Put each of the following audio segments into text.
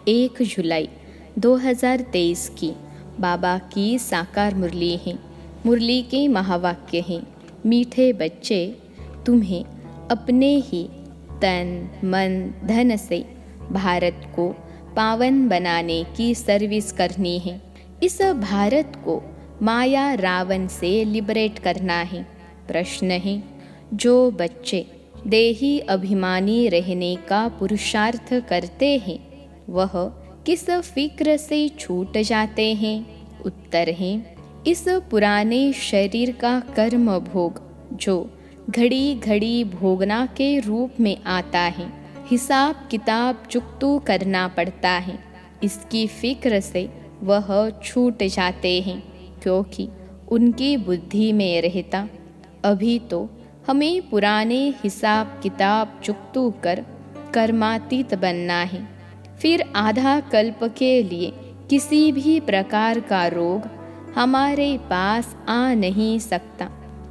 1 जुलाई 2023 की बाबा की साकार मुरली है। मुरली के महावाक्य हैं, मीठे बच्चे, तुम्हें अपने ही तन मन धन से भारत को पावन बनाने की सर्विस करनी है। इस भारत को माया रावण से लिबरेट करना है। प्रश्न है, जो बच्चे देही अभिमानी रहने का पुरुषार्थ करते हैं वह किस फिक्र से छूट जाते हैं? उत्तर है, इस पुराने शरीर का कर्म भोग जो घड़ी घड़ी भोगना के रूप में आता है, हिसाब किताब चुकतू करना पड़ता है। इसकी फिक्र से वह छूट जाते हैं क्योंकि उनकी बुद्धि में रहता अभी तो हमें पुराने हिसाब किताब चुकतू कर कर्मातीत बनना है। फिर आधा कल्प के लिए किसी भी प्रकार का रोग हमारे पास आ नहीं सकता।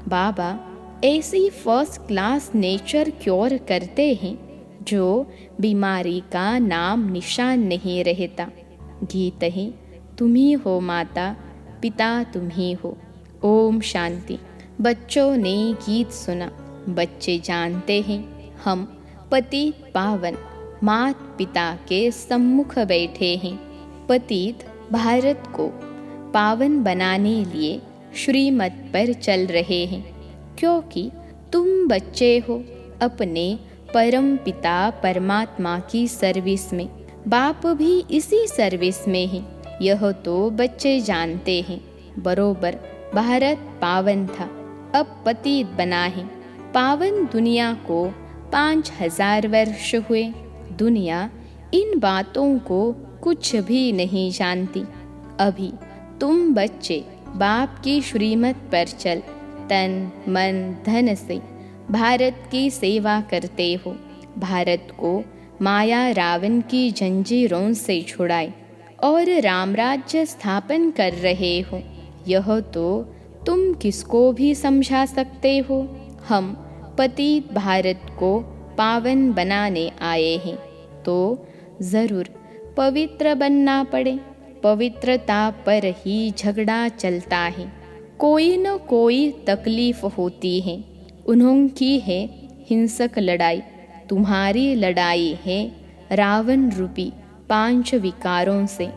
बाबा ऐसी फर्स्ट क्लास नेचर क्योर करते हैं जो बीमारी का नाम निशान नहीं रहता। गीत है, तुम ही हो माता पिता तुम ही हो। ओम शांति। बच्चों ने गीत सुना। बच्चे जानते हैं हम पतित पावन मात पिता के सम्मुख बैठे हैं। पतित भारत को पावन बनाने लिए श्रीमत पर चल रहे हैं क्योंकि तुम बच्चे हो अपने परम पिता परमात्मा की सर्विस में। बाप भी इसी सर्विस में है, यह तो बच्चे जानते हैं। बरोबर भारत पावन था, अब पतित बना है। पावन दुनिया को 5000 वर्ष हुए। दुनिया इन बातों को कुछ भी नहीं जानती। अभी तुम बच्चे बाप की श्रीमत पर चल तन मन धन से भारत की सेवा करते हो। भारत को माया रावण की जंजीरों से छुड़ाए और रामराज्य स्थापन कर रहे हो। यह तो तुम किसको भी समझा सकते हो। हम पतित भारत को पावन बनाने आए हैं तो ज़रूर पवित्र बनना पड़े। पवित्रता पर ही झगड़ा चलता है। कोई न कोई तकलीफ होती है, उन्होंने है हिंसक लड़ाई। तुम्हारी लड़ाई है रावण रूपी 5 विकारों से।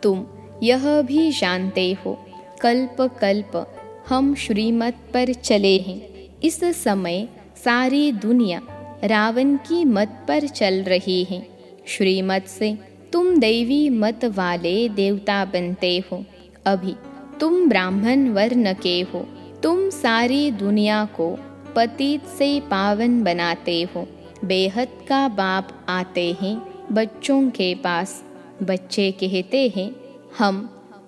तुम यह भी जानते हो कल्प कल्प हम श्रीमत पर चले हैं। इस समय सारी दुनिया रावण की मत पर चल रही है। श्रीमत से तुम दैवी मत वाले देवता बनते हो। अभी तुम ब्राह्मण वर्ण के हो। तुम सारी दुनिया को पतित से पावन बनाते हो। बेहद का बाप आते हैं बच्चों के पास। बच्चे कहते हैं हम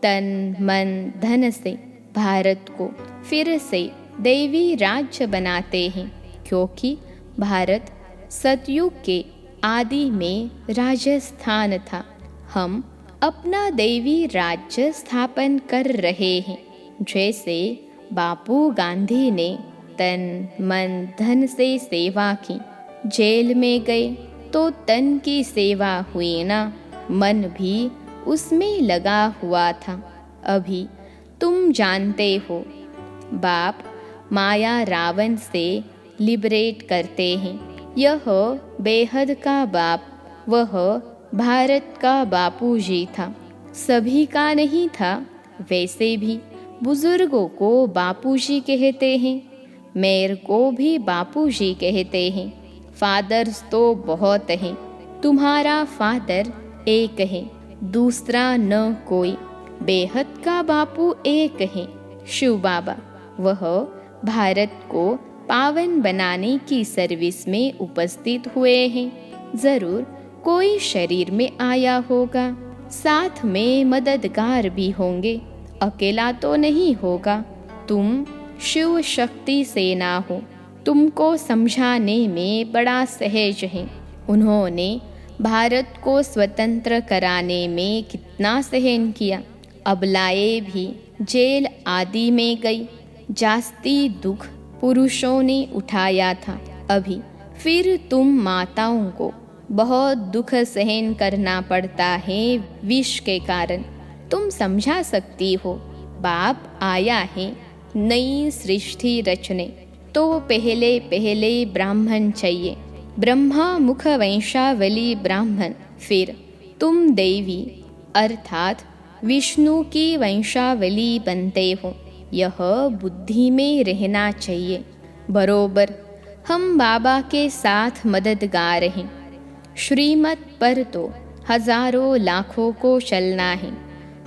तन मन धन से भारत को फिर से दैवी राज्य बनाते हैं क्योंकि भारत सतयुग के आदि में राजस्थान था। हम अपना दैवी राज्य स्थापन कर रहे हैं। जैसे बापू गांधी ने तन मन धन से सेवा की। जेल में गए तो तन की सेवा हुई ना, मन भी उसमें लगा हुआ था। अभी तुम जानते हो बाप माया रावण से लिबरेट करते हैं। यह बेहद का बाप वह भारत का बापूजी था। सभी का नहीं था। वैसे भी बुजुर्गों को बापूजी कहते हैं। मेरे को भी बापूजी कहते हैं। फादर्स तो बहुत हैं। तुम्हारा फादर एक है, दूसरा न कोई। बेहद का बापू एक है, शिव बाबा। वह भारत को पावन बनाने की सर्विस में उपस्थित हुए हैं। जरूर कोई शरीर में आया होगा, साथ में मददगार भी होंगे। अकेला तो नहीं होगा। तुम शिव शक्ति सेना हो। तुमको समझाने में बड़ा सहज है। उन्होंने भारत को स्वतंत्र कराने में कितना सहन किया। अबलाएं भी जेल आदि में गई। जास्ती दुख पुरुषों ने उठाया था। अभी फिर तुम माताओं को बहुत दुख सहन करना पड़ता है विष के कारण। तुम समझा सकती हो, बाप आया है नई सृष्टि रचने, तो पहले पहले ब्राह्मण चाहिए, ब्रह्मा मुख वंशावली ब्राह्मण, फिर तुम देवी अर्थात विष्णु की वंशावली बनते हो। यह बुद्धि में रहना चाहिए। बरोबर हम बाबा के साथ मददगार हैं। श्रीमत पर तो हजारों लाखों को चलना है।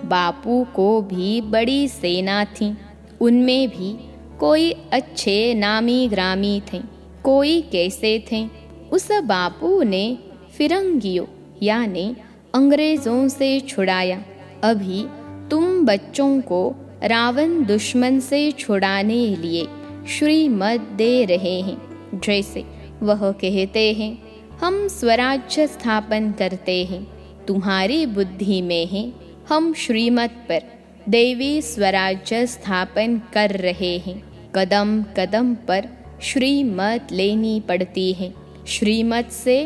बापू को भी बड़ी सेना थी, उनमें भी कोई अच्छे नामी ग्रामी थे, कोई कैसे थे। उस बापू ने फिरंगियों यानी अंग्रेजों से छुड़ाया। अभी तुम बच्चों को रावण दुश्मन से छुड़ाने लिए श्रीमत दे रहे हैं। जैसे वह कहते हैं, हम स्वराज्य स्थापन करते हैं, तुम्हारी बुद्धि में है हम श्रीमत पर देवी स्वराज्य स्थापन कर रहे हैं। कदम कदम पर श्रीमत लेनी पड़ती है, श्रीमत से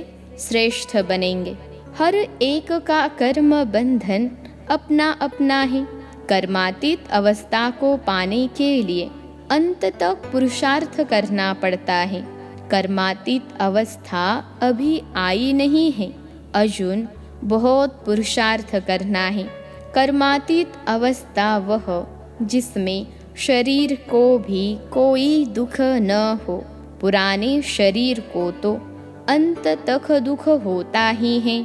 श्रेष्ठ बनेंगे। हर एक का कर्म बंधन अपना अपना है। कर्मातीत अवस्था को पाने के लिए अंत तक पुरुषार्थ करना पड़ता है। कर्मातीत अवस्था अभी आई नहीं है, अजुन बहुत पुरुषार्थ करना है। कर्मातीत अवस्था वह जिसमें शरीर को भी कोई दुख न हो। पुराने शरीर को तो अंत तक दुख होता ही है।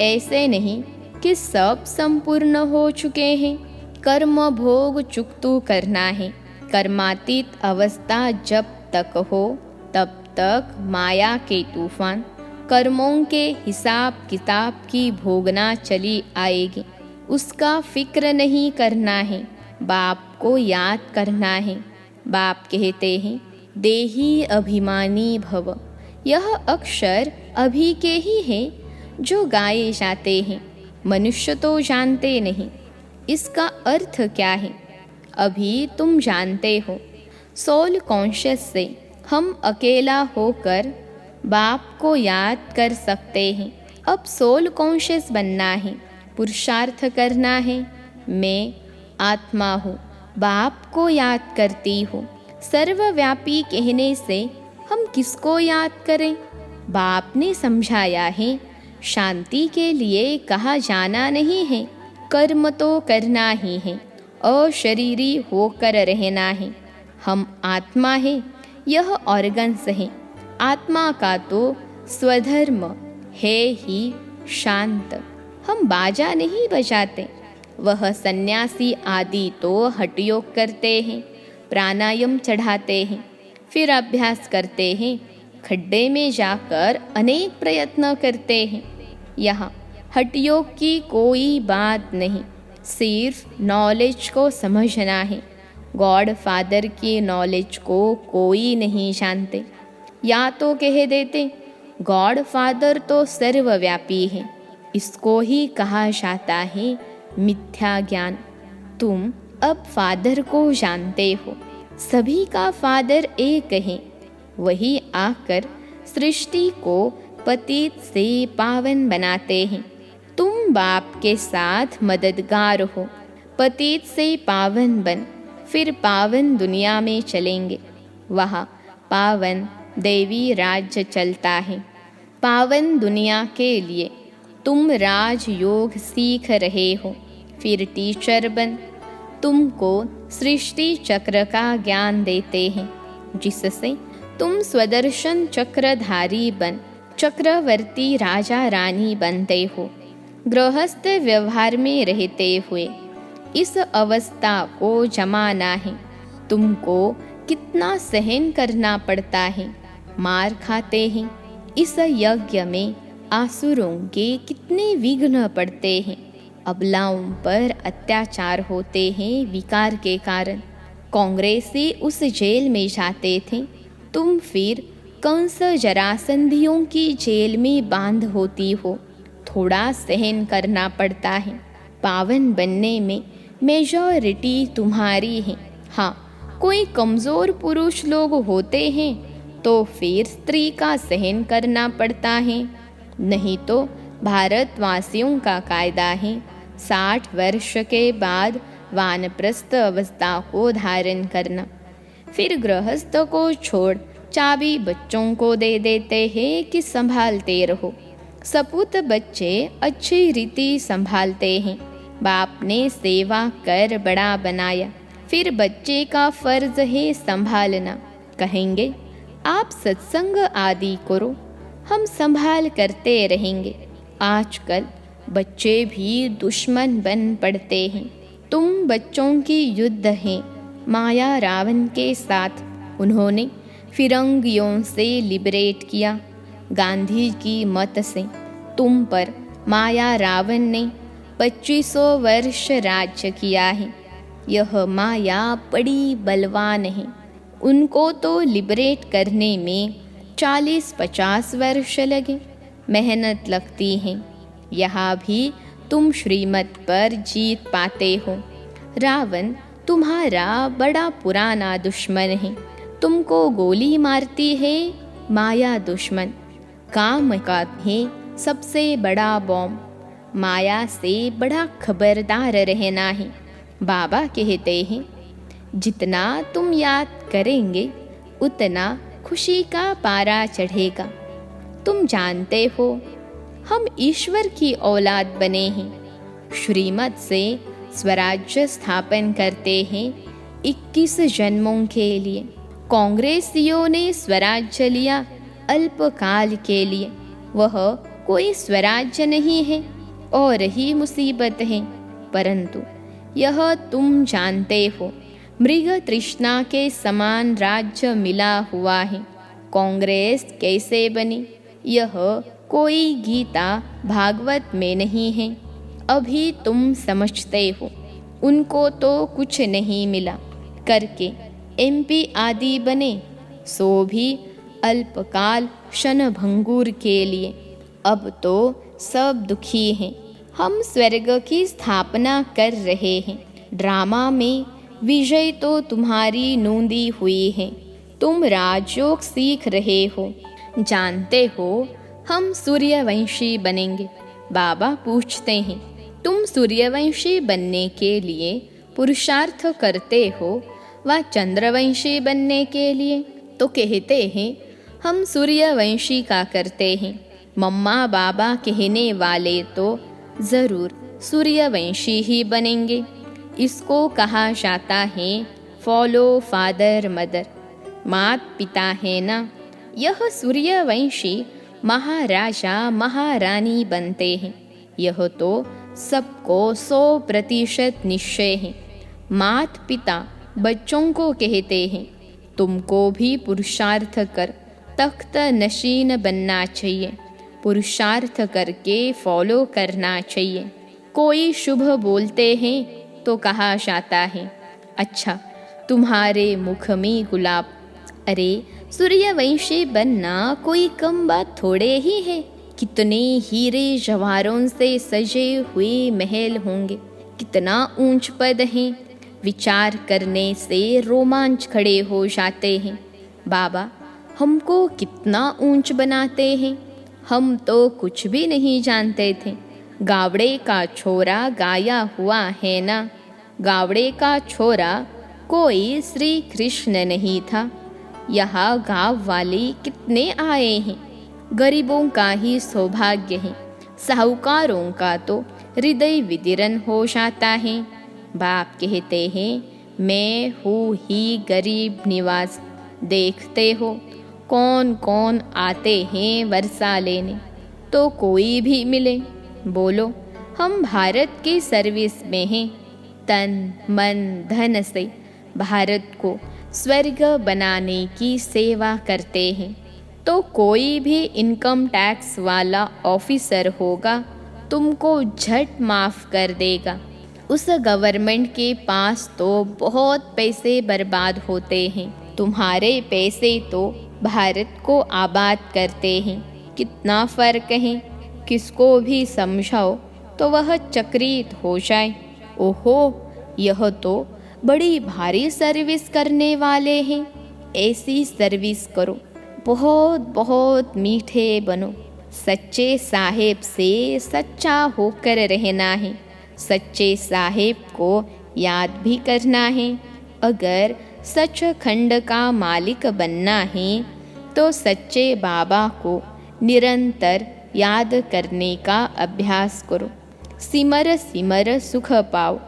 ऐसे नहीं कि सब संपूर्ण हो चुके हैं। कर्म भोग चुकतू करना है। कर्मातीत अवस्था जब तक हो तब तक माया के तूफान कर्मों के हिसाब किताब की भोगना चली आएगी। उसका फिक्र नहीं करना है, बाप को याद करना है। बाप कहते हैं, देही अभिमानी भव। यह अक्षर अभी के ही हैं जो गाए जाते हैं, मनुष्य तो जानते नहीं। इसका अर्थ क्या है अभी तुम जानते हो। सोल कॉन्शियस से हम अकेला होकर बाप को याद कर सकते हैं। अब सोल कॉन्शियस बनना है, पुरुषार्थ करना है। मैं आत्मा हूँ, बाप को याद करती हूँ। सर्वव्यापी कहने से हम किसको याद करें? बाप ने समझाया है, शांति के लिए कहा जाना नहीं है, कर्म तो करना ही है, अशरीरी होकर रहना है। हम आत्मा है, यह ऑर्गन्स है। आत्मा का तो स्वधर्म है ही शांत। हम बाजा नहीं बजाते। वह सन्यासी आदि तो हठयोग करते हैं, प्राणायाम चढ़ाते हैं, फिर अभ्यास करते हैं, खड्डे में जाकर अनेक प्रयत्न करते हैं। यहाँ हठयोग की कोई बात नहीं, सिर्फ नॉलेज को समझना है। गॉड फादर की नॉलेज को कोई नहीं जानते। या तो कह देते गॉड फादर तो सर्वव्यापी है, इसको ही कहा जाता है मिथ्या ज्ञान। तुम अब फादर को जानते हो, सभी का फादर एक है। वही आकर सृष्टि को पतित से पावन बनाते हैं। तुम बाप के साथ मददगार हो। पतित से पावन बन, फिर पावन दुनिया में चलेंगे। वहाँ पावन देवी राज्य चलता है। पावन दुनिया के लिए तुम राजयोग सीख रहे हो, फिर टीचर बन। तुमको सृष्टि चक्र का ज्ञान देते हैं, जिससे तुम स्वदर्शन चक्रधारी बन चक्रवर्ती राजा रानी बनते हो। गृहस्थ व्यवहार में रहते हुए इस अवस्था को जमाना है। तुमको कितना सहन करना पड़ता है, मार खाते हैं। इस यज्ञ में आसुरों के कितने विघ्न पड़ते हैं। अबलाओं पर अत्याचार होते हैं विकार के कारण। कांग्रेसी उस जेल में जाते थे, तुम फिर कंस जरासंधियों की जेल में बांध होती हो। थोड़ा सहन करना पड़ता है। पावन बनने में मेजॉरिटी तुम्हारी है। हाँ, कोई कमज़ोर पुरुष लोग होते हैं तो फिर स्त्री का सहन करना पड़ता है। नहीं तो भारतवासियों का कायदा है 60 वर्ष के बाद वानप्रस्थ अवस्था को धारण करना। फिर गृहस्थ को छोड़ चाबी बच्चों को दे देते हैं कि संभालते रहो। सपूत बच्चे अच्छी रीति संभालते हैं। बाप ने सेवा कर बड़ा बनाया, फिर बच्चे का फर्ज है संभालना। कहेंगे आप सत्संग आदि करो, हम संभाल करते रहेंगे। आजकल बच्चे भी दुश्मन बन पड़ते हैं। तुम बच्चों की युद्ध है माया रावण के साथ। उन्होंने फिरंगियों से लिबरेट किया। गांधी की मत से तुम पर माया रावण ने 2500 वर्ष राज्य किया है। यह माया बड़ी बलवान है। उनको तो लिबरेट करने में 40-50 वर्ष लगे। मेहनत लगती है। यहाँ भी तुम श्रीमत पर जीत पाते हो। रावण तुम्हारा बड़ा पुराना दुश्मन है। तुमको गोली मारती है माया दुश्मन। काम का है सबसे बड़ा बॉम्ब। माया से बड़ा खबरदार रहना है। बाबा कहते हैं जितना तुम याद करेंगे उतना खुशी का पारा चढ़ेगा। तुम जानते हो हम ईश्वर की औलाद बने हैं। श्रीमत से स्वराज्य स्थापन करते हैं 21 जन्मों के लिए। कांग्रेसियों ने स्वराज्य लिया अल्पकाल के लिए। वह कोई स्वराज्य नहीं है और ही मुसीबत है। परंतु यह तुम जानते हो मृग तृष्णा के समान राज्य मिला हुआ है। कांग्रेस कैसे बनी यह कोई गीता भागवत में नहीं है। अभी तुम समझते हो। उनको तो कुछ नहीं मिला करके MP आदि बने, सो भी अल्पकाल क्षणभंगुर के लिए। अब तो सब दुखी हैं। हम स्वर्ग की स्थापना कर रहे हैं। ड्रामा में विजय तो तुम्हारी नूंदी हुई है। तुम राजयोग सीख रहे हो। जानते हो हम सूर्यवंशी बनेंगे। बाबा पूछते हैं तुम सूर्यवंशी बनने के लिए पुरुषार्थ करते हो व चंद्रवंशी बनने के लिए? तो कहते हैं हम सूर्यवंशी का करते हैं। मम्मा बाबा कहने वाले तो ज़रूर सूर्यवंशी ही बनेंगे। इसको कहा जाता है फॉलो फादर मदर। मात पिता है ना। यह सूर्यवंशी महाराजा महारानी बनते हैं। यह तो सबको 100% निश्चय है। मात पिता बच्चों को कहते हैं तुमको भी पुरुषार्थ कर तख्त नशीन बनना चाहिए। पुरुषार्थ करके फॉलो करना चाहिए। कोई शुभ बोलते हैं तो कहा जाता है अच्छा तुम्हारे मुख में गुलाब। अरे सूर्यवंशी बनना कोई कम बात थोड़े ही है। कितने हीरे जवाहरों से सजे हुए महल होंगे। कितना ऊंच पद है। विचार करने से रोमांच खड़े हो जाते हैं। बाबा हमको कितना ऊंच बनाते हैं। हम तो कुछ भी नहीं जानते थे। गावड़े का छोरा गाया हुआ है ना। गावड़े का छोरा कोई श्री कृष्ण नहीं था। यहाँ गाँव वाले कितने आए हैं। गरीबों का ही सौभाग्य है। साहूकारों का तो हृदय विदीर्ण हो जाता है। बाप कहते हैं मैं हूँ ही गरीब निवास। देखते हो कौन कौन आते हैं वर्षा लेने। तो कोई भी मिले बोलो हम भारत की सर्विस में हैं। तन मन धन से भारत को स्वर्ग बनाने की सेवा करते हैं। तो कोई भी इनकम टैक्स वाला ऑफिसर होगा तुमको झट माफ़ कर देगा। उस गवर्नमेंट के पास तो बहुत पैसे बर्बाद होते हैं। तुम्हारे पैसे तो भारत को आबाद करते हैं। कितना फ़र्क है। किसको भी समझाओ तो वह चकित हो जाए। ओहो यह तो बड़ी भारी सर्विस करने वाले हैं। ऐसी सर्विस करो। बहुत बहुत मीठे बनो। सच्चे साहेब से सच्चा होकर रहना है। सच्चे साहेब को याद भी करना है। अगर सचखंड का मालिक बनना है तो सच्चे बाबा को निरंतर याद करने का अभ्यास करो। सिमर सिमर सुख पाओ,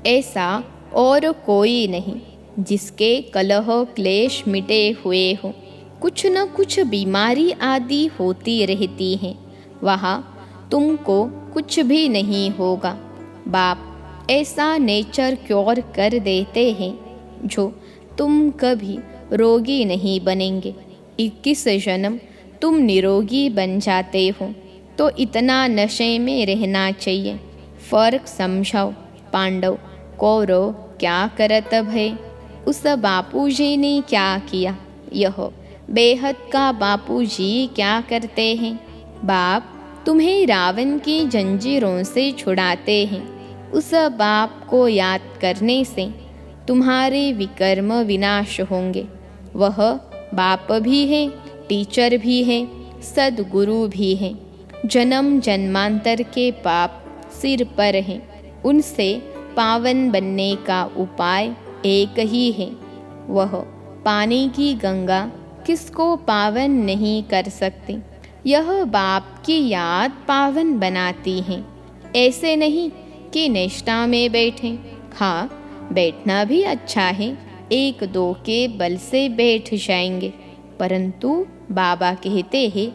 ऐसा और कोई नहीं जिसके कलह क्लेश मिटे हुए हो। कुछ न कुछ बीमारी आदि होती रहती हैं, वहाँ तुमको कुछ भी नहीं होगा। बाप ऐसा नेचर क्योर कर देते हैं जो तुम कभी रोगी नहीं बनेंगे। 21 जन्म तुम निरोगी बन जाते हो तो इतना नशे में रहना चाहिए। फर्क समझाओ। पांडव कौरव क्या करत भय, उस बापूजी ने क्या किया, यह बेहद का बापूजी क्या करते हैं। बाप तुम्हें रावण की जंजीरों से छुड़ाते हैं। उस बाप को याद करने से तुम्हारे विकर्म विनाश होंगे। वह बाप भी है, टीचर भी है, सद्गुरु भी है। जन्म जन्मांतर के पाप सिर पर हैं। उनसे पावन बनने का उपाय एक ही है। वह पानी की गंगा किसको पावन नहीं कर सकती। यह बाप की याद पावन बनाती है। ऐसे नहीं कि निष्ठा में बैठें। हाँ, बैठना भी अच्छा है, एक दो के बल से बैठ जाएंगे, परंतु बाबा कहते हैं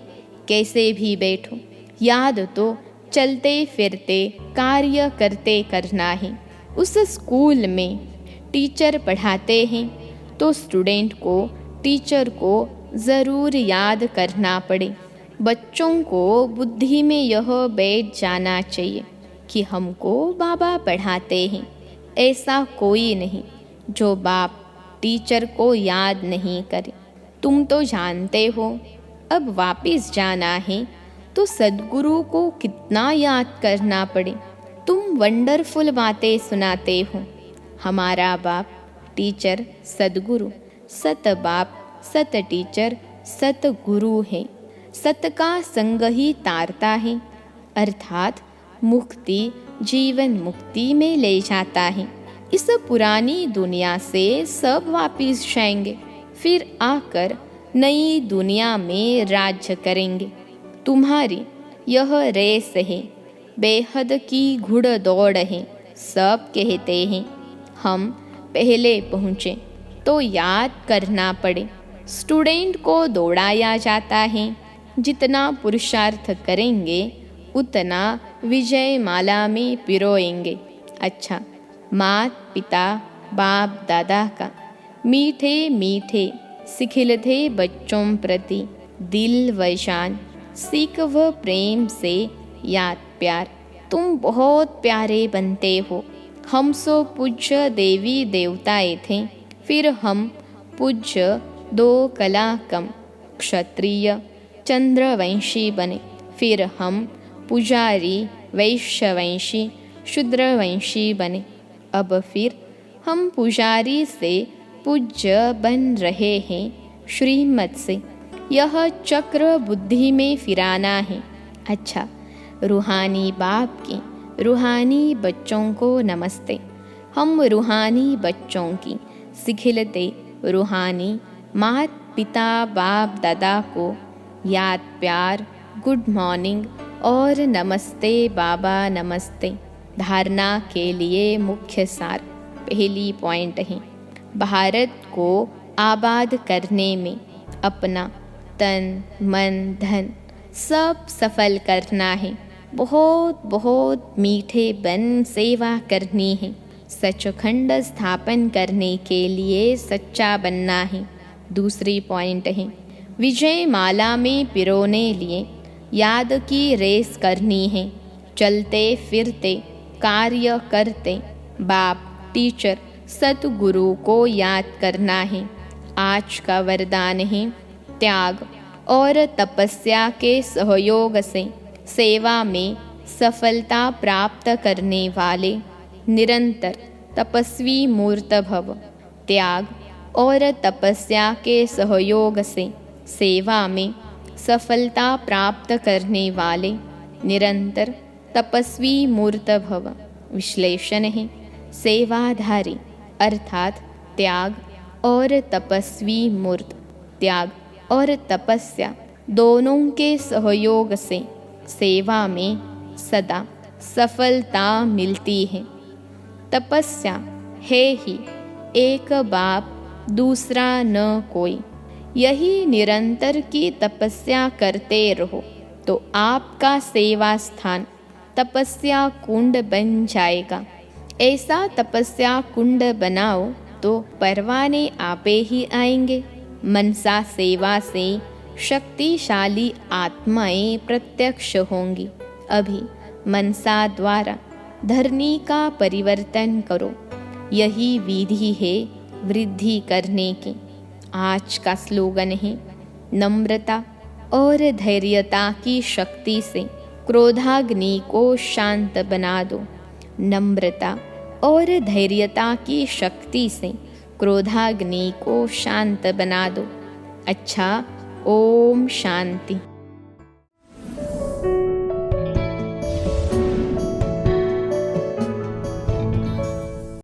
कैसे भी बैठो, याद तो चलते फिरते कार्य करते करना है। उस स्कूल में टीचर पढ़ाते हैं तो स्टूडेंट को टीचर को ज़रूर याद करना पड़े। बच्चों को बुद्धि में यह बैठ जाना चाहिए कि हमको बाबा पढ़ाते हैं। ऐसा कोई नहीं जो बाप टीचर को याद नहीं करे। तुम तो जानते हो, अब वापस जाना है तो सद्गुरु को कितना याद करना पड़े। तुम वंडरफुल बातें सुनाते हो। हमारा बाप टीचर सद्गुरु, सत बाप सत टीचर सत गुरु है। सत का संग ही तारता है, अर्थात मुक्ति जीवन मुक्ति में ले जाता है। इस पुरानी दुनिया से सब वापिस जाएंगे, फिर आकर नई दुनिया में राज्य करेंगे। तुम्हारी यह रेस है, बेहद की घुड़ दौड़ है। सब कहते हैं हम पहले पहुँचे तो याद करना पड़े। स्टूडेंट को दौड़ाया जाता है। जितना पुरुषार्थ करेंगे उतना विजय माला में पिरोएंगे। अच्छा, मात पिता बाप दादा का मीठे मीठे सिखिलते बच्चों प्रति दिल व जान, सीख व प्रेम से याद प्यार। तुम बहुत प्यारे बनते हो। हम सो पूज्य देवी देवताएं थे, फिर हम पूज्य 2 कला कम क्षत्रिय चंद्रवंशी बने। फिर हम पुजारी वैश्यवंशी शूद्रवंशी बने। अब फिर हम पुजारी से पूज्य बन रहे हैं श्रीमत से। यह चक्र बुद्धि में फिराना है। अच्छा, रूहानी बाप की रूहानी बच्चों को नमस्ते। हम रूहानी बच्चों की सिखिलते रूहानी मात पिता बाप दादा को याद प्यार, गुड मॉर्निंग और नमस्ते बाबा नमस्ते। धारणा के लिए मुख्य सार पहली पॉइंट है, भारत को आबाद करने में अपना तन मन धन सब सफल करना है। बहुत बहुत मीठे बन सेवा करनी है। सचखंड स्थापन करने के लिए सच्चा बनना है। दूसरी पॉइंट है, विजय माला में पिरोने लिए याद की रेस करनी है। चलते फिरते कार्य करते बाप टीचर सतगुरु को याद करना है। आज का वरदान है, त्याग और तपस्या के सहयोग से सेवा में सफलता प्राप्त करने वाले निरंतर तपस्वी मूर्त भव। त्याग और तपस्या के सहयोग से सेवा में सफलता प्राप्त करने वाले निरंतर तपस्वी मूर्त भव। विश्लेषण है, सेवाधारी अर्थात त्याग और तपस्वी मूर्त, त्याग और तपस्या दोनों के सहयोग से सेवा में सदा सफलता मिलती है। तपस्या है ही एक बाप दूसरा न कोई। यही निरंतर की तपस्या करते रहो तो आपका सेवा स्थान तपस्या कुंड बन जाएगा। ऐसा तपस्या कुंड बनाओ तो परवाने आपे ही आएंगे। मनसा सेवा से शक्तिशाली आत्माएं प्रत्यक्ष होंगी। अभी मनसा द्वारा धरनी का परिवर्तन करो, यही विधि है वृद्धि करने की। आज का स्लोगन है, नम्रता और धैर्यता की शक्ति से क्रोधाग्नि को शांत बना दो। नम्रता और धैर्यता की शक्ति से क्रोधाग्नि को शांत बना दो। अच्छा, ओम शांति।